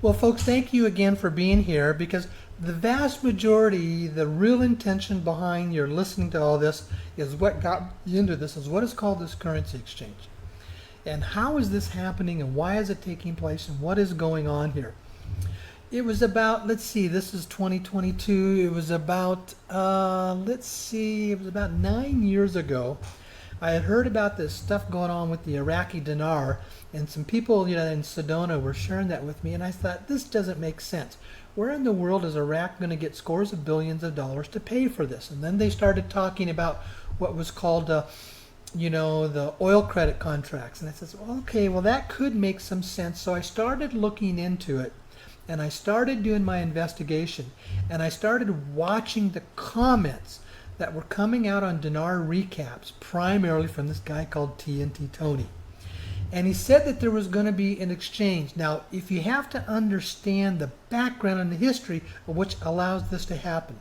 Well, folks, thank you again for being here because the vast majority, the real intention behind your listening to all this is what got you into this, is what is called this currency exchange. And how is this happening and why is it taking place and what is going on here? It was about, let's see, this is 2022. It was about, it was about 9 years ago. I had heard about this stuff going on with the Iraqi dinar, and some people, in Sedona were sharing that with me, and I thought, this doesn't make sense. Where in the world is Iraq going to get scores of billions of dollars to pay for this? And then they started talking about what was called, the oil credit contracts. And I said, well, okay, well, that could make some sense. So I started looking into it, and I started doing my investigation, and I started watching the comments that were coming out on dinar recaps, primarily from this guy called TNT Tony. And he said that there was going to be an exchange. Now, if you have to understand the background and the history of which allows this to happen,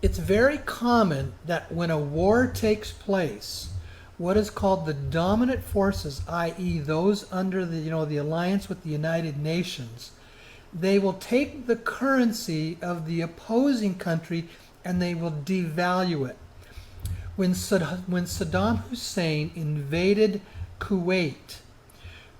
it's very common that when a war takes place, what is called the dominant forces, i.e. those under the alliance with the United Nations, they will take the currency of the opposing country and they will devalue it. When Saddam Hussein invaded Kuwait,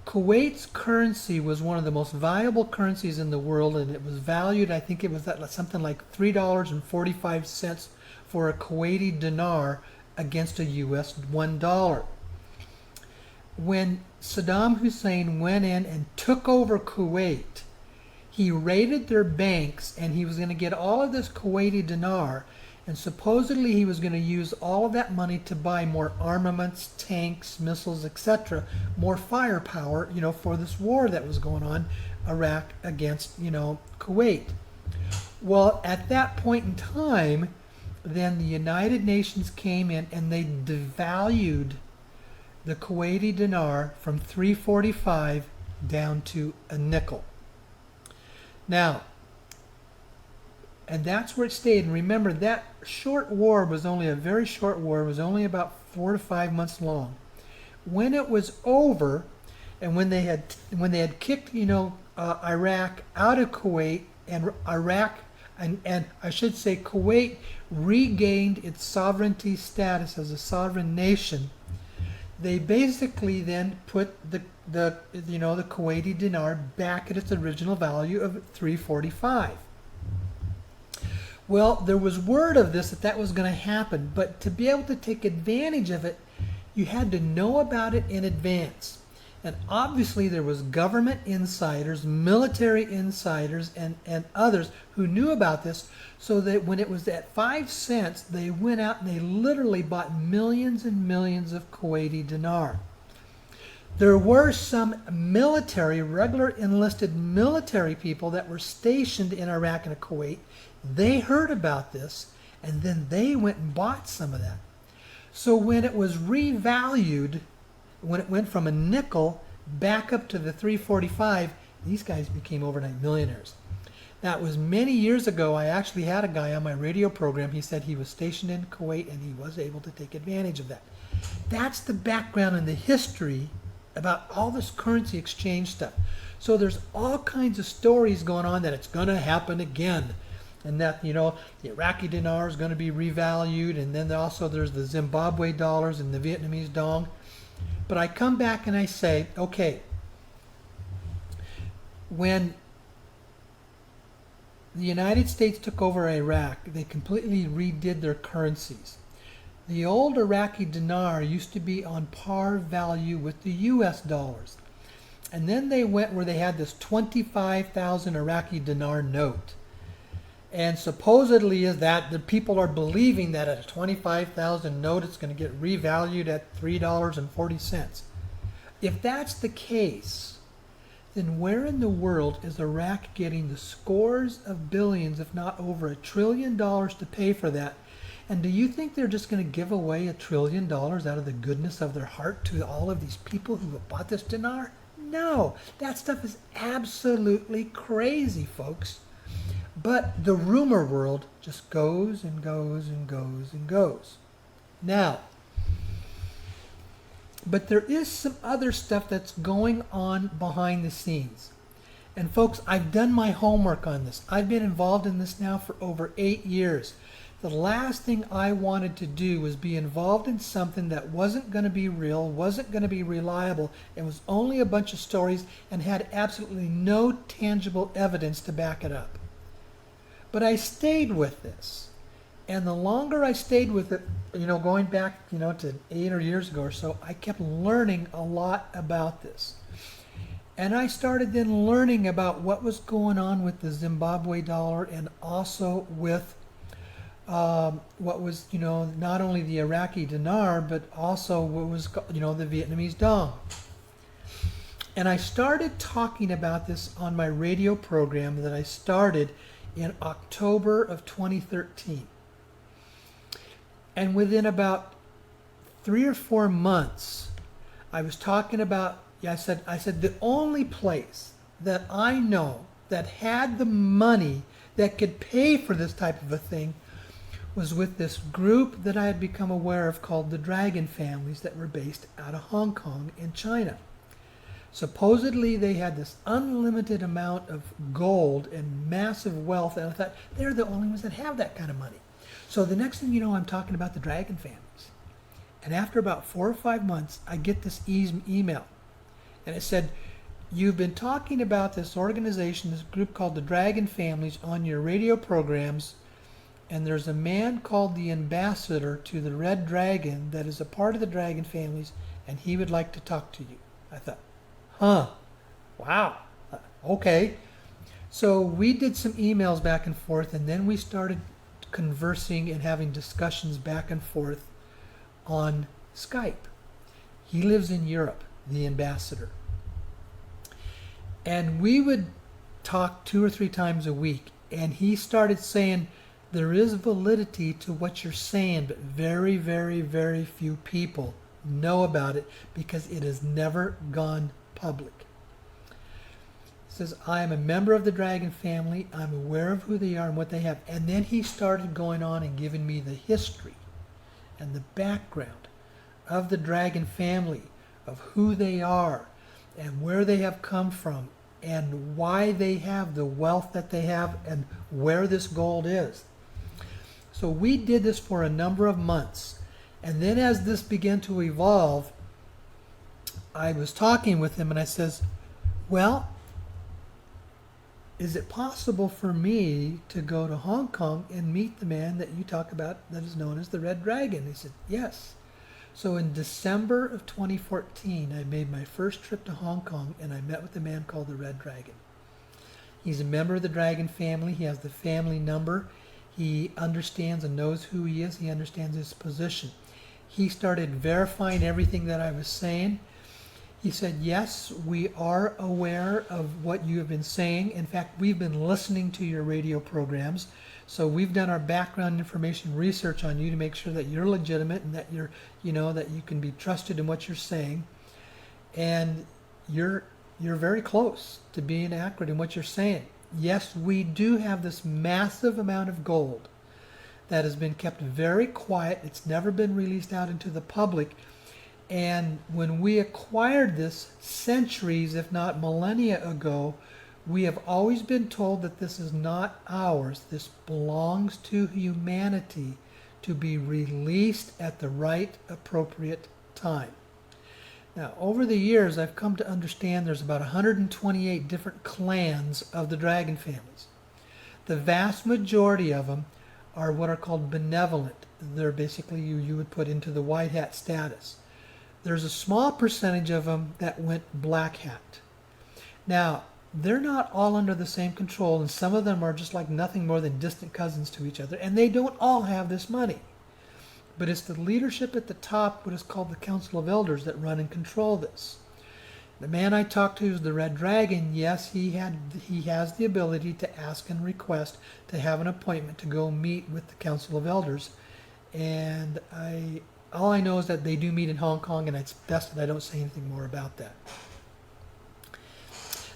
Kuwait's currency was one of the most valuable currencies in the world, and it was valued, I think it was at something like $3.45 for a Kuwaiti dinar against a US $1. When Saddam Hussein went in and took over Kuwait, he raided their banks, and he was going to get all of this Kuwaiti dinar, and supposedly he was going to use all of that money to buy more armaments, tanks, missiles, etc., more firepower, for this war that was going on, Iraq against, Kuwait. Well, at that point in time, then the United Nations came in and they devalued the Kuwaiti dinar from 345 down to a nickel. Now, and that's where it stayed. And remember, that short war was only a very short war. It was only about 4 to 5 months long. When it was over, and when they had kicked, Iraq out of Kuwait, and Iraq, and I should say Kuwait regained its sovereignty status as a sovereign nation, they basically then put the Kuwaiti dinar back at its original value of 345. Well, there was word of this, that was going to happen, but to be able to take advantage of it, you had to know about it in advance. And obviously there was government insiders, military insiders, and others who knew about this, so that when it was at 5 cents, they went out and they literally bought millions and millions of Kuwaiti dinar. There were some military, regular enlisted military people that were stationed in Iraq and Kuwait. They heard about this, and then they went and bought some of that. So when it was revalued, when it went from a nickel back up to the 345, these guys became overnight millionaires. Now, it was many years ago. I actually had a guy on my radio program. He said he was stationed in Kuwait, and he was able to take advantage of that. That's the background and the history about all this currency exchange stuff. So there's all kinds of stories going on that it's going to happen again, and that the Iraqi dinar is going to be revalued, and then also there's the Zimbabwe dollars and the Vietnamese dong. But I come back and I say, okay, when the United States took over Iraq, they completely redid their currencies. The old Iraqi dinar used to be on par value with the US dollars. And then they went where they had this 25,000 Iraqi dinar note. And supposedly is that the people are believing that at a 25,000 note it's going to get revalued at $3.40. If that's the case, then where in the world is Iraq getting the scores of billions, if not over $1 trillion to pay for that? And do you think they're just going to give away $1 trillion out of the goodness of their heart to all of these people who have bought this dinar? No, that stuff is absolutely crazy, folks. But the rumor world just goes and goes and goes and goes. Now, but there is some other stuff that's going on behind the scenes. And folks, I've done my homework on this. I've been involved in this now for over 8 years. The last thing I wanted to do was be involved in something that wasn't going to be real, wasn't going to be reliable, and was only a bunch of stories and had absolutely no tangible evidence to back it up. But I stayed with this. And the longer I stayed with it, going back, to 8 or years ago or so, I kept learning a lot about this. And I started then learning about what was going on with the Zimbabwe dollar and also with what was, not only the Iraqi dinar, but also what was, the Vietnamese dong. And I started talking about this on my radio program that I started in October of 2013. And within about 3 or 4 months, I was talking about, I said the only place that I know that had the money that could pay for this type of a thing was with this group that I had become aware of called the Dragon families that were based out of Hong Kong in China. Supposedly they had this unlimited amount of gold and massive wealth, and I thought they're the only ones that have that kind of money. So the next thing you know, I'm talking about the Dragon families. And after about 4 or 5 months, I get this email. And it said, you've been talking about this organization, this group called the Dragon families on your radio programs, and there's a man called the ambassador to the Red Dragon that is a part of the Dragon families, and he would like to talk to you. I thought, wow, okay. So we did some emails back and forth, and then we started conversing and having discussions back and forth on Skype. He lives in Europe, the ambassador. And we would talk 2 or 3 times a week, and he started saying, there is validity to what you're saying, but very, very, very few people know about it because it has never gone public. He says, I am a member of the Dragon family. I'm aware of who they are and what they have. And then he started going on and giving me the history and the background of the Dragon family, of who they are and where they have come from and why they have the wealth that they have and where this gold is. So we did this for a number of months. And then as this began to evolve, I was talking with him and I says, well, is it possible for me to go to Hong Kong and meet the man that you talk about that is known as the Red Dragon? He said, yes. So in December of 2014, I made my first trip to Hong Kong and I met with a man called the Red Dragon. He's a member of the Dragon family. He has the family number. He understands and knows who he is. He understands his position. He started verifying everything that I was saying. He said, yes, we are aware of what you have been saying. In fact, we've been listening to your radio programs. So we've done our background information research on you to make sure that you're legitimate and that you're, that you can be trusted in what you're saying. And you're very close to being accurate in what you're saying. Yes, we do have this massive amount of gold that has been kept very quiet. It's never been released out into the public. And when we acquired this centuries, if not millennia ago, we have always been told that this is not ours. This belongs to humanity to be released at the right, appropriate time. Now, over the years, I've come to understand there's about 128 different clans of the Dragon families. The vast majority of them are what are called benevolent. They're basically you would put into the white hat status. There's a small percentage of them that went black hat. Now, they're not all under the same control, and some of them are just like nothing more than distant cousins to each other, and they don't all have this money. But it's the leadership at the top, what is called the Council of Elders, that run and control this. The man I talked to is the Red Dragon. Yes, he has the ability to ask and request to have an appointment to go meet with the Council of Elders. And all I know is that they do meet in Hong Kong, and it's best that I don't say anything more about that.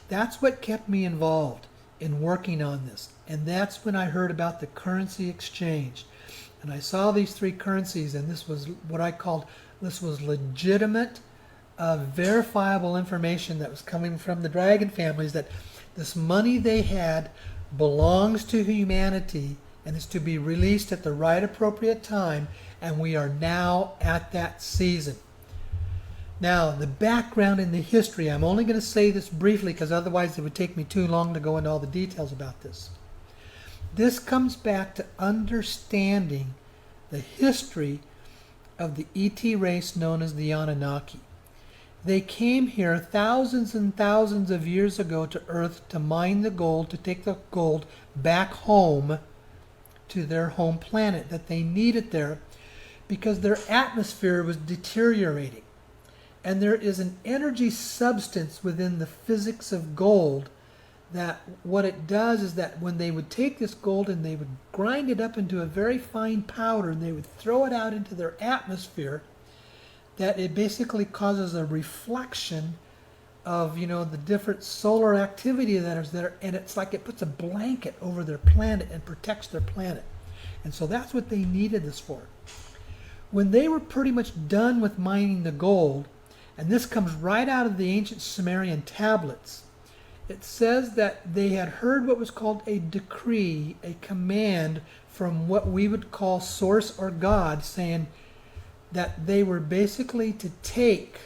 That's what kept me involved in working on this. And that's when I heard about the currency exchange. And I saw these 3 currencies, and this was what I called, this was legitimate, verifiable information that was coming from the Dragon families, that This money they had belongs to humanity and is to be released at the right appropriate time, and we are now at that season. Now, the background and the history, I'm only going to say this briefly because otherwise it would take me too long to go into all the details about this. This comes back to understanding the history of the ET race known as the Anunnaki. They came here thousands and thousands of years ago to Earth to mine the gold, to take the gold back home to their home planet that they needed there because their atmosphere was deteriorating. And there is an energy substance within the physics of gold that what it does is that when they would take this gold and they would grind it up into a very fine powder and they would throw it out into their atmosphere, that it basically causes a reflection of, the different solar activity that is there, and it's like it puts a blanket over their planet and protects their planet. And so that's what they needed this for. When they were pretty much done with mining the gold, and this comes right out of the ancient Sumerian tablets, it says that they had heard what was called a decree, a command from what we would call Source or God, saying that they were basically to take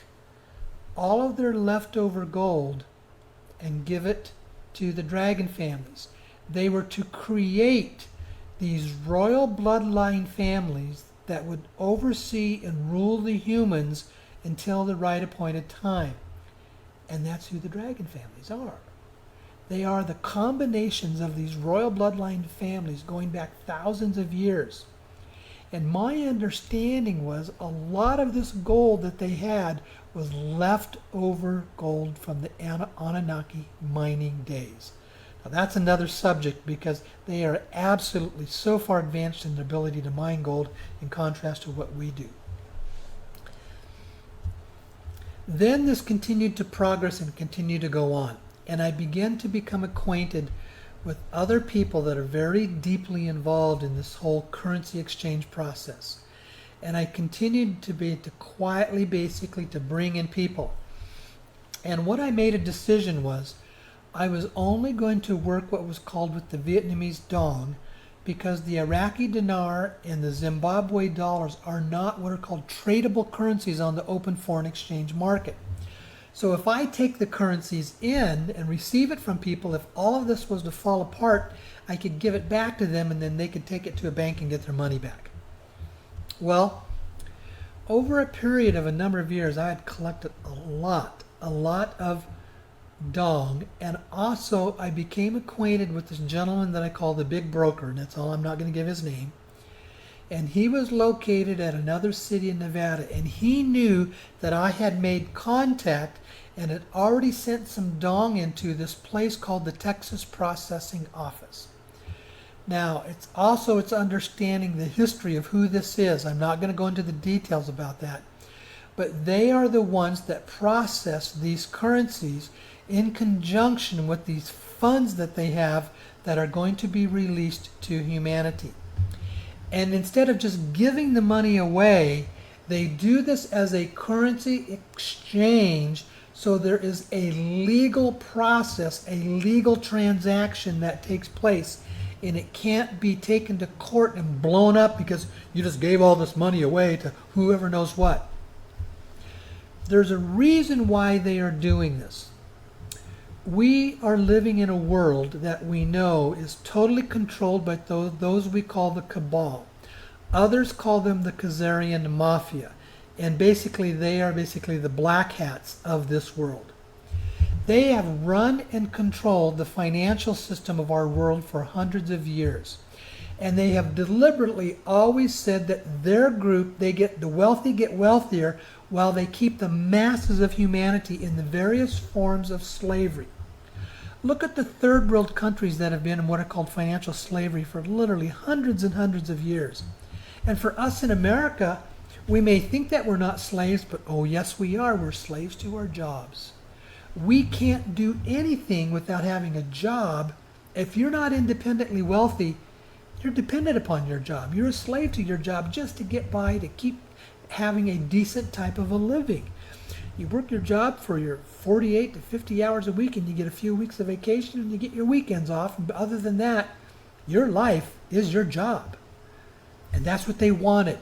all of their leftover gold and give it to the dragon families. They were to create these royal bloodline families that would oversee and rule the humans until the right appointed time. And that's who the dragon families are. They are the combinations of these royal bloodline families going back thousands of years. And my understanding was a lot of this gold that they had was leftover gold from the Anunnaki mining days. Now that's another subject because they are absolutely so far advanced in their ability to mine gold in contrast to what we do. Then this continued to progress and continue to go on. And I began to become acquainted with other people that are very deeply involved in this whole currency exchange process. And I continued to quietly basically to bring in people. And what I made a decision was I was only going to work what was called with the Vietnamese dong, because the Iraqi dinar and the Zimbabwe dollars are not what are called tradable currencies on the open foreign exchange market. So if I take the currencies in and receive it from people, if all of this was to fall apart, I could give it back to them and then they could take it to a bank and get their money back. Well, over a period of a number of years, I had collected a lot of dong, and also I became acquainted with this gentleman that I call the big broker, and that's all, I'm not going to give his name. And he was located at another city in Nevada, and he knew that I had made contact and had already sent some dong into this place called the Texas Processing Office. Now, it's understanding the history of who this is. I'm not going to go into the details about that. But they are the ones that process these currencies in conjunction with these funds that they have that are going to be released to humanity. And instead of just giving the money away, they do this as a currency exchange, so there is a legal process, a legal transaction that takes place, and it can't be taken to court and blown up because you just gave all this money away to whoever knows what. There's a reason why they are doing this. We are living in a world that we know is totally controlled by those we call the cabal. Others call them the Khazarian mafia. And basically they are the black hats of this world. They have run and controlled the financial system of our world for hundreds of years. And they have deliberately always said that their group, the wealthy get wealthier while they keep the masses of humanity in the various forms of slavery. Look at the third world countries that have been in what are called financial slavery for literally hundreds and hundreds of years. And for us in America, we may think that we're not slaves, but oh yes we are. We're slaves to our jobs. We can't do anything without having a job. If you're not independently wealthy, you're dependent upon your job. You're a slave to your job just to get by, to keep having a decent type of a living. You work your job for your 48 to 50 hours a week, and you get a few weeks of vacation, and you get your weekends off. And other than that, your life is your job. And that's what they wanted.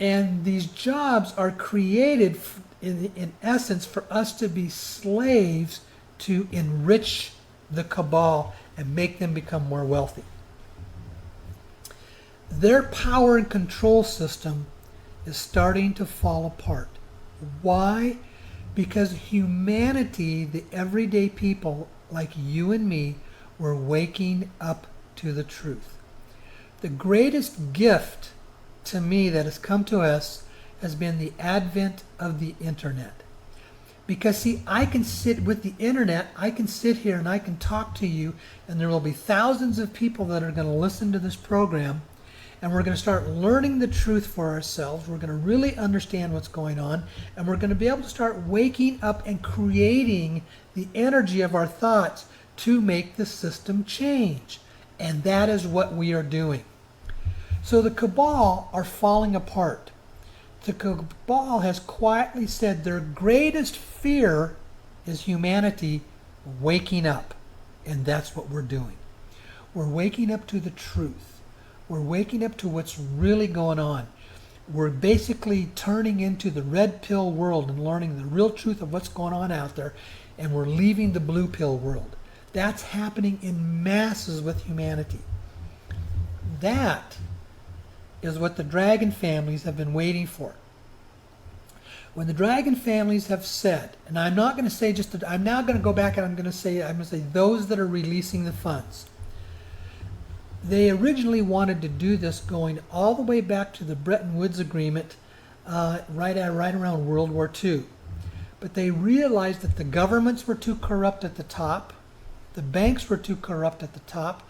And these jobs are created in essence for us to be slaves to enrich the cabal and make them become more wealthy. Their power and control system is starting to fall apart. Why? Because humanity, the everyday people like you and me, were waking up to the truth. The greatest gift to me that has come to us has been the advent of the internet. Because see, I can sit with the internet, I can sit here and I can talk to you, and there will be thousands of people that are going to listen to this program, and we're going to start learning the truth for ourselves. We're going to really understand what's going on, and we're going to be able to start waking up and creating the energy of our thoughts to make the system change. And that is what we are doing. So the cabal are falling apart. The cabal has quietly said their greatest fear is humanity waking up. And that's what we're doing. We're waking up to the truth. We're waking up to what's really going on. We're basically turning into the red pill world and learning the real truth of what's going on out there. And we're leaving the blue pill world. That's happening in masses with humanity. That is what the dragon families have been waiting for. When the dragon families have said, and I'm not going to say just, I'm now going to go back and I'm going to say those that are releasing the funds. They originally wanted to do this going all the way back to the Bretton Woods Agreement right around World War II. But they realized that the governments were too corrupt at the top, the banks were too corrupt at the top,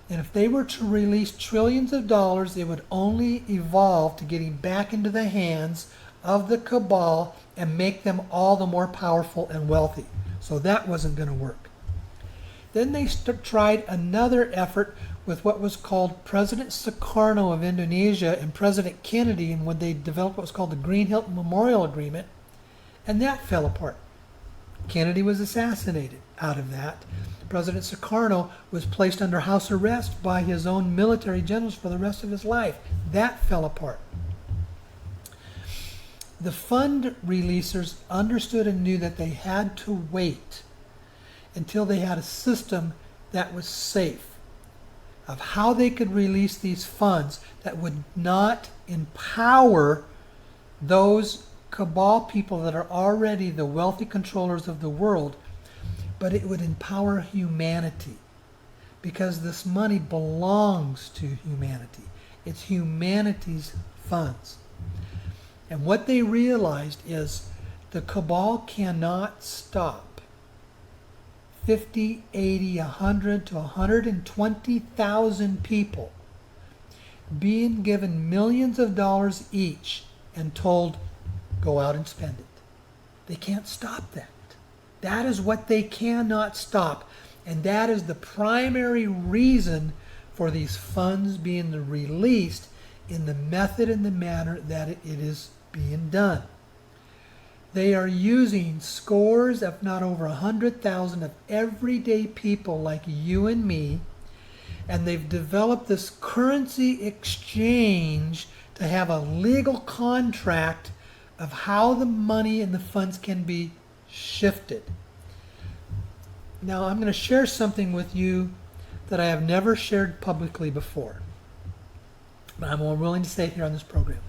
and if they were to release trillions of dollars, it would only evolve to getting back into the hands of the cabal and make them all the more powerful and wealthy. So that wasn't going to work. Then they tried another effort with what was called President Sukarno of Indonesia and President Kennedy, and when they developed what was called the Green Hilton Memorial Agreement, and that fell apart. Kennedy was assassinated out of that. President Sukarno was placed under house arrest by his own military generals for the rest of his life. That fell apart. The fund releasers understood and knew that they had to wait until they had a system that was safe of how they could release these funds that would not empower those cabal people that are already the wealthy controllers of the world, but it would empower humanity, because this money belongs to humanity. It's humanity's funds. And what they realized is the cabal cannot stop 50, 80, 100 to 120,000 people being given millions of dollars each and told, go out and spend it. They can't stop that. That is what they cannot stop. And that is the primary reason for these funds being released in the method and the manner that it is being done. They are using scores, if not over 100,000 of everyday people like you and me, and they've developed this currency exchange to have a legal contract of how the money and the funds can be shifted. Now I'm going to share something with you that I have never shared publicly before, but I'm willing to say it here on this program.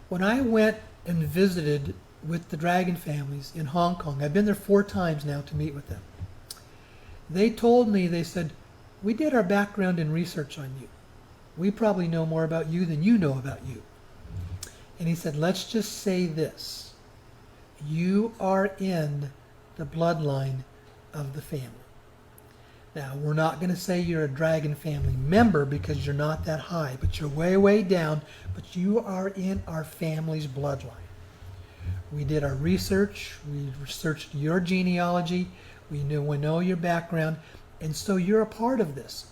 When I went and visited with the dragon families in Hong Kong, I've been there 4 times now to meet with them. They told me, they said, we did our background and research on you. We probably know more about you than you know about you. And he said, let's just say this. You are in the bloodline of the family. Now, we're not going to say you're a dragon family member because you're not that high, but you're way, way down, but you are in our family's bloodline. We did our research. We researched your genealogy. We know your background, and so you're a part of this.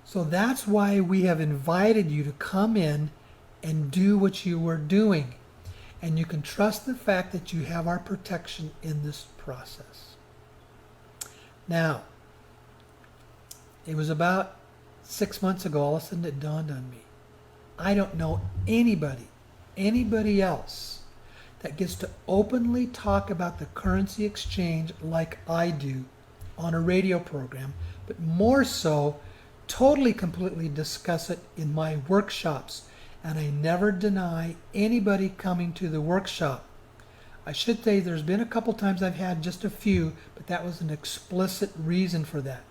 So that's why we have invited you to come in and do what you were doing. And you can trust the fact that you have our protection in this process. Now, it was about 6 months ago, all of a sudden it dawned on me. I don't know anybody else that gets to openly talk about the currency exchange like I do on a radio program, but more so, totally, completely discuss it in my workshops. And I never deny anybody coming to the workshop. I should say there's been a couple times I've had just a few, but that was an explicit reason for that.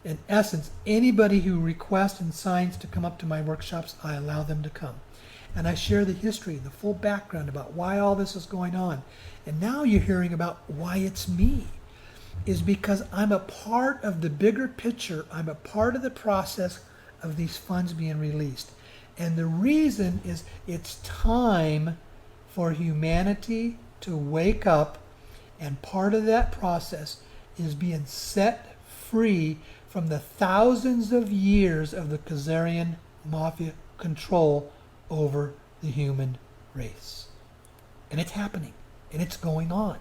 In essence, anybody who requests and signs to come up to my workshops, I allow them to come. And I share the history, the full background about why all this is going on. And now you're hearing about why it's me. Is because I'm a part of the bigger picture. I'm a part of the process of these funds being released. And the reason is it's time for humanity to wake up, and part of that process is being set free from the thousands of years of the Khazarian mafia control over the human race. And it's happening, and it's going on.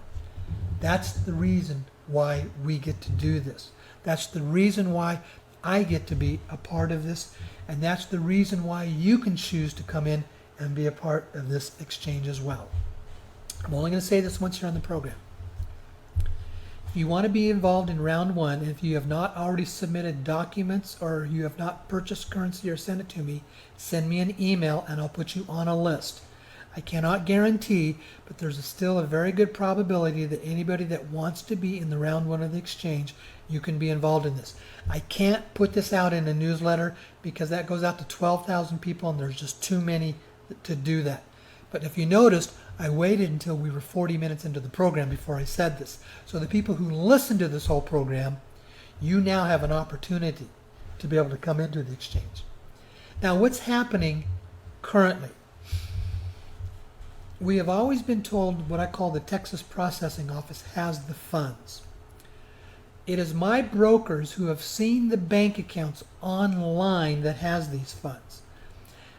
That's the reason why we get to do this. That's the reason why I get to be a part of this. And that's the reason why you can choose to come in and be a part of this exchange as well. I'm only going to say this once you're on the program. If you want to be involved in round one, and if you have not already submitted documents or you have not purchased currency or sent it to me, send me an email and I'll put you on a list. I cannot guarantee, but there's still a very good probability that anybody that wants to be in the round one of the exchange, you can be involved in this. I can't put this out in a newsletter because that goes out to 12,000 people and there's just too many to do that. But if you noticed, I waited until we were 40 minutes into the program before I said this. So the people who listen to this whole program, you now have an opportunity to be able to come into the exchange. Now, what's happening currently? We have always been told what I call the Texas Processing Office has the funds. It is my brokers who have seen the bank accounts online that has these funds.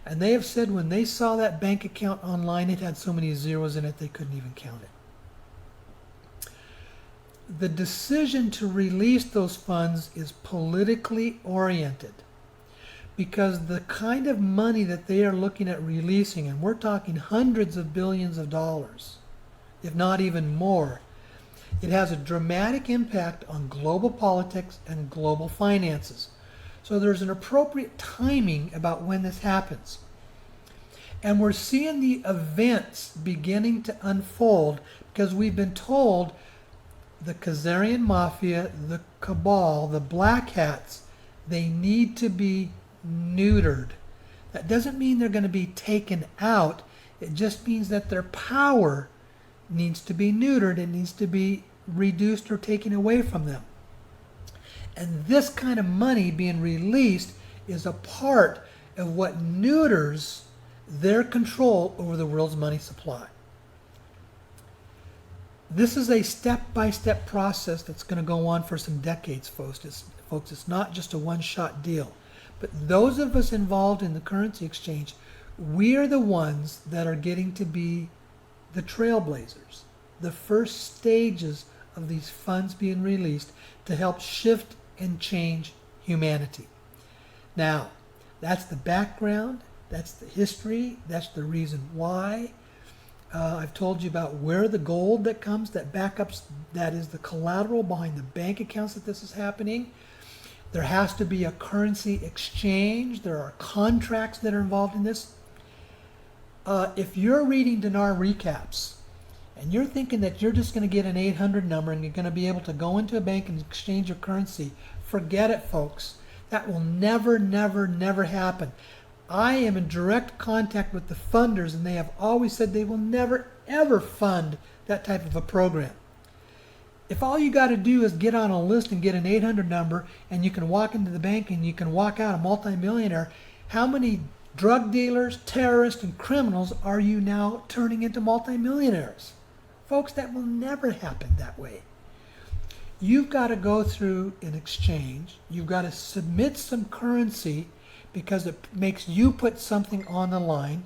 And they have said when they saw that bank account online, it had so many zeros in it they couldn't even count it. The decision to release those funds is politically oriented, because the kind of money that they are looking at releasing, and we're talking hundreds of billions of dollars, if not even more, it has a dramatic impact on global politics and global finances. So there's an appropriate timing about when this happens. And we're seeing the events beginning to unfold because we've been told the Khazarian Mafia, the Cabal, the Black Hats, they need to be neutered. That doesn't mean they're going to be taken out. It just means that their power needs to be neutered. It needs to be reduced or taken away from them. And this kind of money being released is a part of what neuters their control over the world's money supply. This is a step-by-step process that's going to go on for some decades, folks. It's not just a one-shot deal. But those of us involved in the currency exchange, we are the ones that are getting to be the trailblazers, the first stages of these funds being released to help shift and change humanity. Now, that's the background, that's the history, that's the reason why. I've told you about where the gold that comes, that backups, that is the collateral behind the bank accounts that this is happening. There has to be a currency exchange. There are contracts that are involved in this. If you're reading dinar recaps and you're thinking that you're just going to get an 800 number and you're going to be able to go into a bank and exchange your currency, forget it, folks. That will never, never, never happen. I am in direct contact with the funders, and they have always said they will never, ever fund that type of a program. If all you got to do is get on a list and get an 800 number, and you can walk into the bank and you can walk out a multimillionaire, how many drug dealers, terrorists, and criminals are you now turning into multimillionaires? Folks, that will never happen that way. You've got to go through an exchange. You've got to submit some currency because it makes you put something on the line.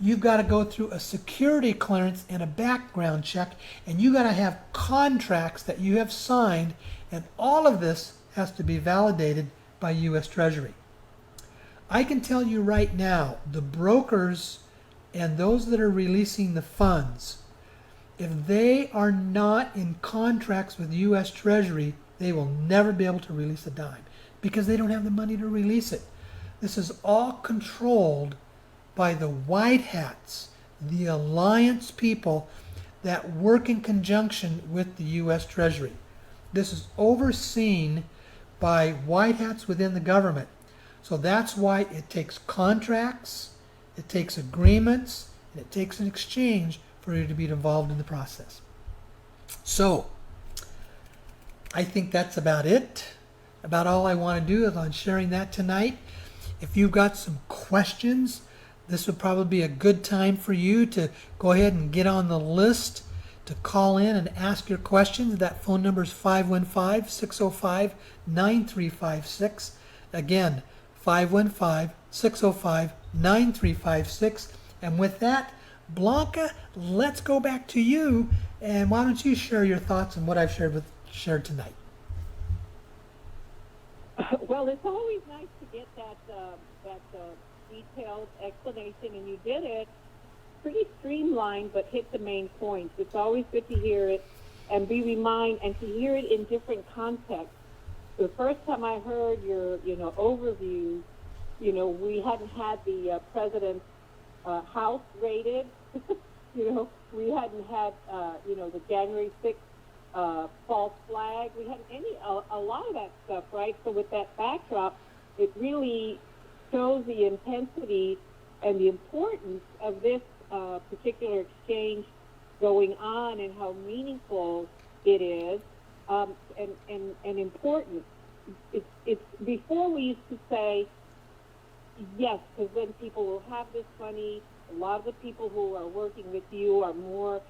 you've got to go through a security clearance and a background check, and you got to have contracts that you have signed, and all of this has to be validated by U.S. Treasury. I can tell you right now, the brokers and those that are releasing the funds, if they are not in contracts with U.S. Treasury, they will never be able to release a dime because they don't have the money to release it. This is all controlled by the white hats, the alliance people that work in conjunction with the U.S. Treasury. This is overseen by white hats within the government. So that's why it takes contracts, it takes agreements, and it takes an exchange for you to be involved in the process. So, I think that's about it. About all I want to do is on sharing that tonight. If you've got some questions, this would probably be a good time for you to go ahead and get on the list to call in and ask your questions. That phone number is 515-605-9356. Again, 515-605-9356. And with that, Blanca, let's go back to you, and why don't you share your thoughts on what I've shared tonight? Well, it's always nice to get that detailed explanation, and you did it pretty streamlined, but hit the main points. It's always good to hear it and be reminded, and to hear it in different contexts. The first time I heard your, overview, we hadn't had the president's house raided. We hadn't had, the January 6th false flag. We hadn't a lot of that stuff, right? So with that backdrop, it really shows the intensity and the importance of this particular exchange going on and how meaningful it is, and important. It's before we used to say yes, because then people will have this money. A lot of the people who are working with you are more,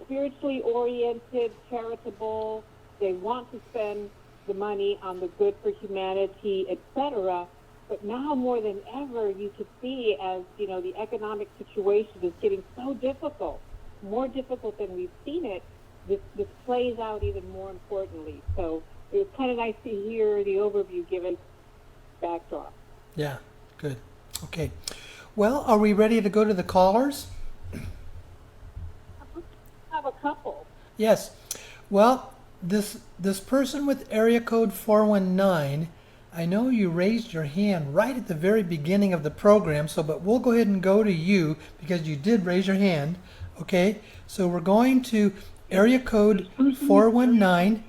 spiritually oriented, charitable. They want to spend the money on the good for humanity, etc. But now more than ever, you could see as, the economic situation is getting so difficult, more difficult than we've seen it, this plays out even more importantly. So it was kind of nice to hear the overview given backdrop. Yeah, good. Okay. Well, are we ready to go to the callers? I have a couple. Yes. Well, this person with area code 419, I know you raised your hand right at the very beginning of the program, but we'll go ahead and go to you because you did raise your hand. Okay, so we're going to area code 419.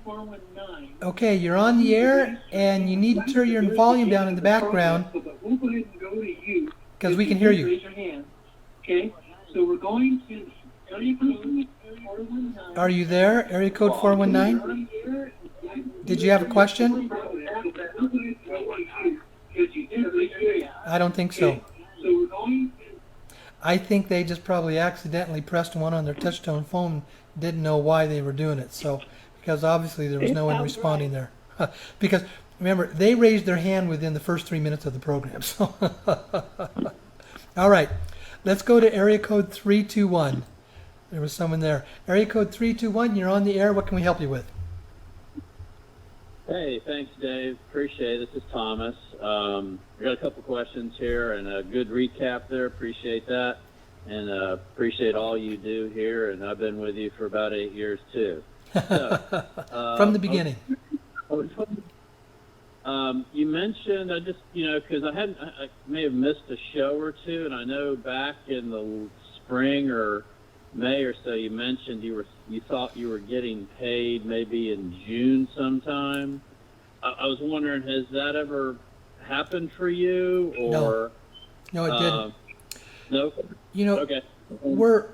Okay, you're on the air, and you need to turn your volume down in the background because we can hear you. Okay, so we're going to area code 419. Are you there, area code 419? Did you have a question? I don't think so. I think they just probably accidentally pressed one on their touch-tone phone, didn't know why they were doing it. So, because obviously there was no one responding there. Because remember, they raised their hand within the first 3 minutes of the program. So, all right, let's go to area code 321. There was someone there. Area code 321, you're on the air. What can we help you with? Hey, thanks, Dave. Appreciate it. This is Thomas. I got a couple questions here and a good recap there. Appreciate that. And appreciate all you do here. And I've been with you for about 8 years, too. So, from the beginning. You mentioned, because I may have missed a show or two, and I know back in the spring or May or so, you mentioned you thought you were getting paid maybe in June sometime. I was wondering, has that ever happened for you, or no, it didn't. No. Okay. I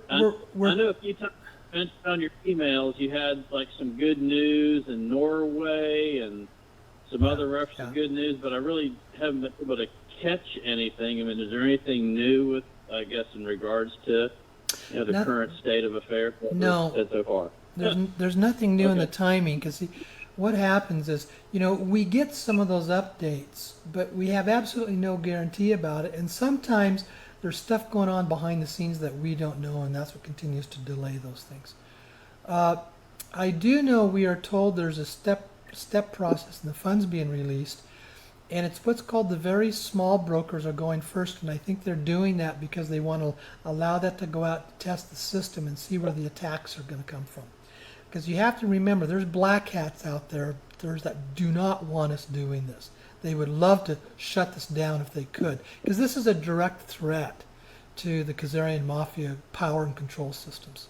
know a few times you mentioned on your emails you had like some good news in Norway and some other reference to good news, but I really haven't been able to catch anything. I mean, is there anything new with, I guess, in regards to the current state of affairs so far? There's nothing new in the timing, because what happens is, we get some of those updates, but we have absolutely no guarantee about it. And sometimes there's stuff going on behind the scenes that we don't know, and that's what continues to delay those things. I do know we are told there's a step process in the funds being released, and it's what's called the very small brokers are going first, and I think they're doing that because they want to allow that to go out to test the system and see where the attacks are going to come from. Because you have to remember, there's black hats out there that do not want us doing this. They would love to shut this down if they could, because this is a direct threat to the Khazarian mafia power and control systems,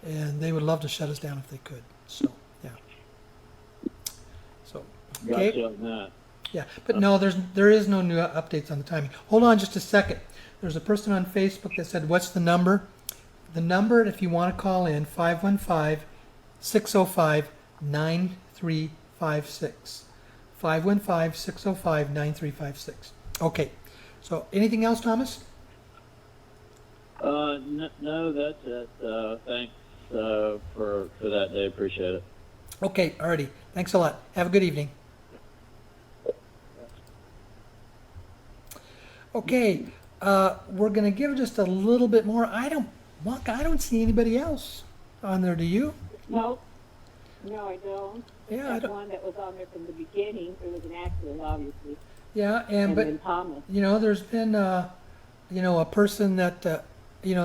and they would love to shut us down if they could. So, yeah. So, okay. Gotcha on that. Yeah, but no, there is no new updates on the timing. Hold on just a second. There's a person on Facebook that said, "What's the number?" The number, if you want to call in, 515-605-9356. 515-605-9356. Okay. So, anything else, Thomas? No, that's it. Thanks for that, Dave. Appreciate it. Okay, alrighty. Thanks a lot. Have a good evening. Okay, we're going to give just a little bit more. I don't see anybody else on there. Do you? No, I don't. Yeah, I That don't. one that was on there from the beginning. There was an accident, obviously. Yeah, And but then Thomas. there's been a person that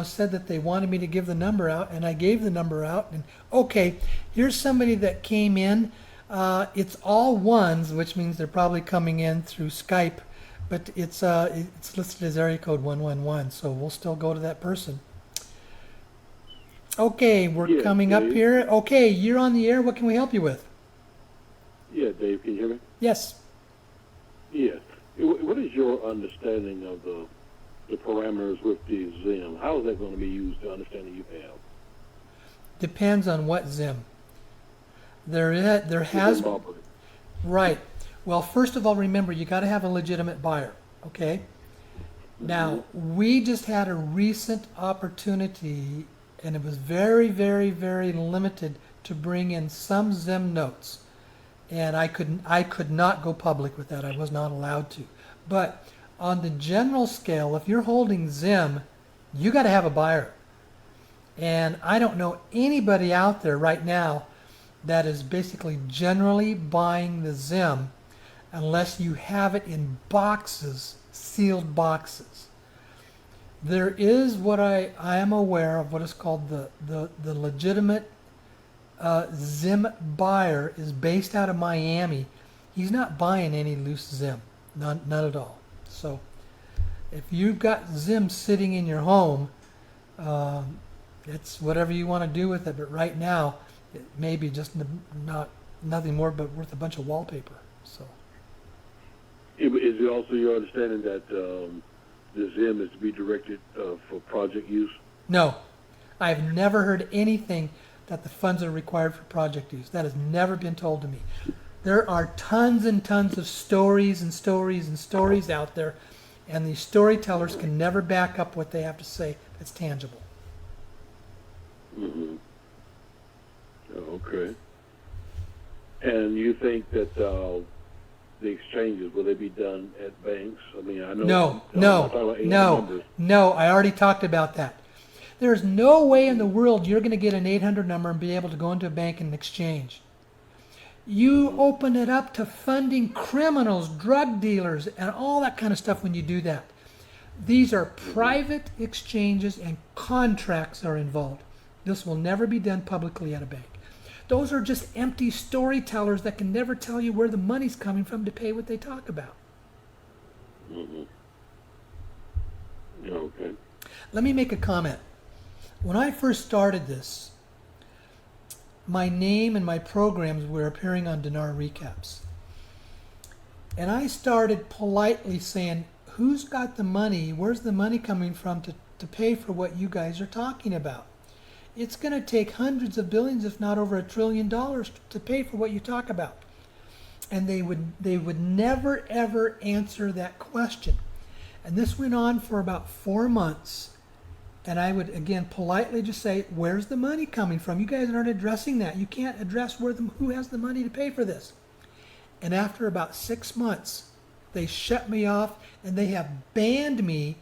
said that they wanted me to give the number out, and I gave the number out. And okay, here's somebody that came in. It's all ones, which means they're probably coming in through Skype, but it's listed as area code 111. So we'll still go to that person. Okay, we're coming up Dave. here. Okay, you're on the air. What can we help you with? Yeah, Dave, can you hear me? Yes. Yes. What is your understanding of the parameters with the Zim? How is that going to be used to understand the UPAL? Depends on what Zim. There has right. Well, first of all, remember you got to have a legitimate buyer. Okay. Now we just had a recent opportunity, and it was very, very, very limited to bring in some Zim notes, and I could not go public with that. I was not allowed to. But on the general scale, if you're holding Zim, you got to have a buyer. And I don't know anybody out there right now that is basically generally buying the Zim unless you have it in boxes, sealed boxes. There is what I am aware of what is called the legitimate Zim buyer is based out of Miami. He's not buying any loose Zim, none at all. So if you've got Zim sitting in your home, it's whatever you want to do with it. But right now, it may be just nothing more but worth a bunch of wallpaper. So Is it also your understanding that the Zim is to be directed for project use? no, I've never heard anything that the funds are required for project use. That has never been told to me. There are tons and tons of stories and stories and stories out there, and these storytellers can never back up what they have to say that's tangible. Mm-hmm. Okay. And you think that the exchanges, will they be done at banks? I mean, I know. No. I already talked about that. There's no way in the world you're going to get an 800 number and be able to go into a bank and exchange. You open it up to funding criminals, drug dealers, and all that kind of stuff when you do that. These are private exchanges and contracts are involved. This will never be done publicly at a bank. Those are just empty storytellers that can never tell you where the money's coming from to pay what they talk about. Mm-hmm. Okay. Let me make a comment. When I first started this, my name and my programs were appearing on Dinar Recaps. And I started politely saying, who's got the money? Where's the money coming from to pay for what you guys are talking about? It's going to take hundreds of billions, if not over $1 trillion, to pay for what you talk about. And they would never, ever answer that question. And this went on for about 4 months. And I would, again, politely just say, where's the money coming from? You guys aren't addressing that. You can't address who has the money to pay for this. And after about 6 months, they shut me off, and they have banned me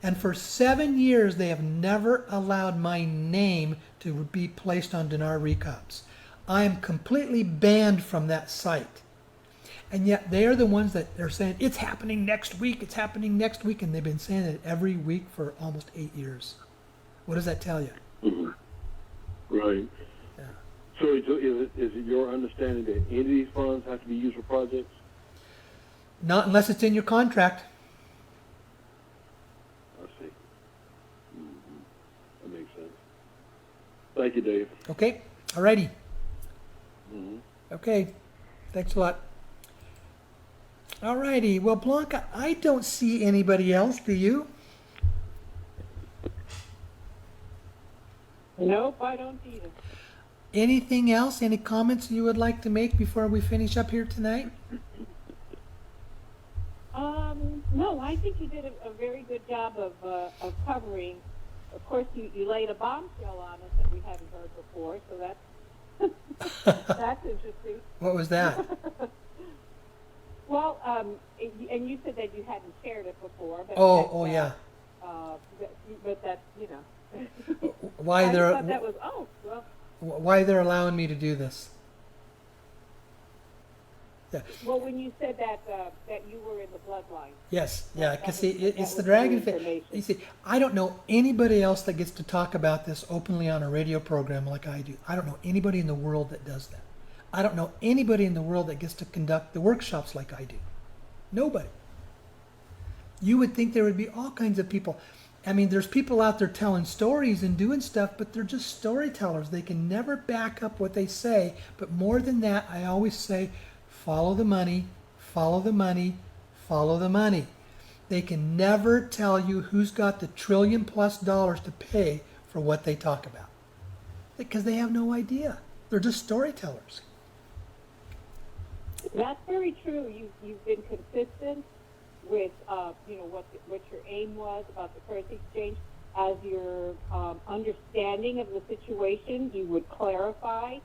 And for 7 years, they have never allowed my name to be placed on dinar recops. I am completely banned from that site. And yet they are the ones that are saying, it's happening next week, it's happening next week. And they've been saying it every week for almost 8 years. What does that tell you? Mhm. Right. Yeah. So is it your understanding that any of these funds have to be used for projects? Not unless it's in your contract. I see. That makes sense. Thank you, Dave. Okay, alrighty. Mhm. Okay, thanks a lot. Alrighty, well, Blanca, I don't see anybody else, do you? Nope, I don't either. Anything else? Any comments you would like to make before we finish up here tonight? No, I think you did a very good job of covering. Of course, you laid a bombshell on us that we hadn't heard before, so that's that's interesting. What was that? Well, and you said that you hadn't shared it before. But Yeah. But that's, you know. Why I they're thought that was, well. why they're allowing me to do this? Yeah. Well, when you said that that you were in the bloodline. Yes. Yeah. That Because was- see, that it's the was dragon. new information. You see, I don't know anybody else that gets to talk about this openly on a radio program like I do. I don't know anybody in the world that does that. I don't know anybody in the world that gets to conduct the workshops like I do. Nobody. You would think there would be all kinds of people. I mean, there's people out there telling stories and doing stuff, but they're just storytellers. They can never back up what they say. But more than that, I always say, follow the money, follow the money, follow the money. They can never tell you who's got the $1 trillion+ to pay for what they talk about. Because they have no idea. They're just storytellers. That's very true. You've been consistent with what your aim was about the currency exchange. As your understanding of the situation, you would clarify.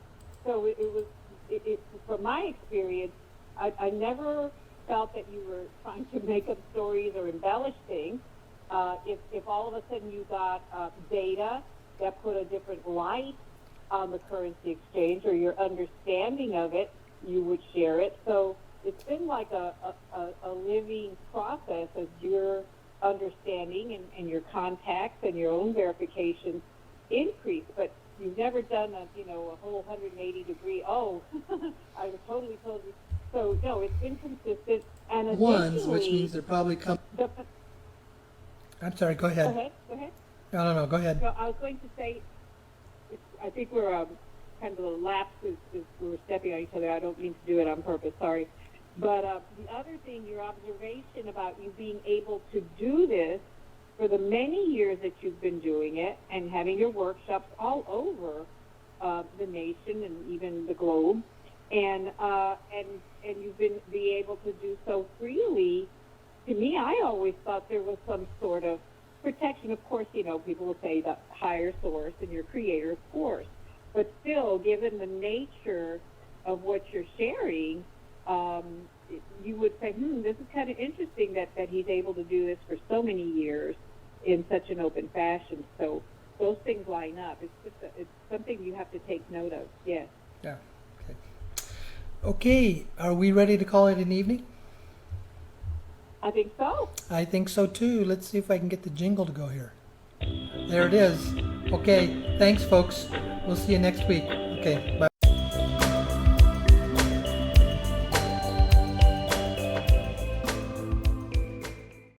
So it from my experience, I never felt that you were trying to make up stories or embellish things. If all of a sudden you got data that put a different light on the currency exchange or your understanding of it, you would share it. So it's been like a living process as your understanding and your contacts and your own verifications increase. But you've never done a whole 180-degree, I was totally. So, no, it's been consistent. And Ones, which additionally, means they're probably the, I'm sorry, go go ahead. ahead. No, go ahead. No, I was going to say, I think we're kind of a lapse is we're stepping on each other. I don't mean to do it on purpose, sorry. But the other thing, your observation about you being able to do this for the many years that you've been doing it and having your workshops all over the nation and even the globe, and you've been able to do so freely. To me, I always thought there was some sort of protection. Of course, people will say the higher source and your creator, of course. But still, given the nature of what you're sharing, you would say, this is kind of interesting that he's able to do this for so many years in such an open fashion. So those things line up. It's something you have to take note of, yes. Yeah. Okay, are we ready to call it an evening? I think so. I think so too. Let's see if I can get the jingle to go here. There it is. Okay, thanks folks. We'll see you next week. Okay, bye.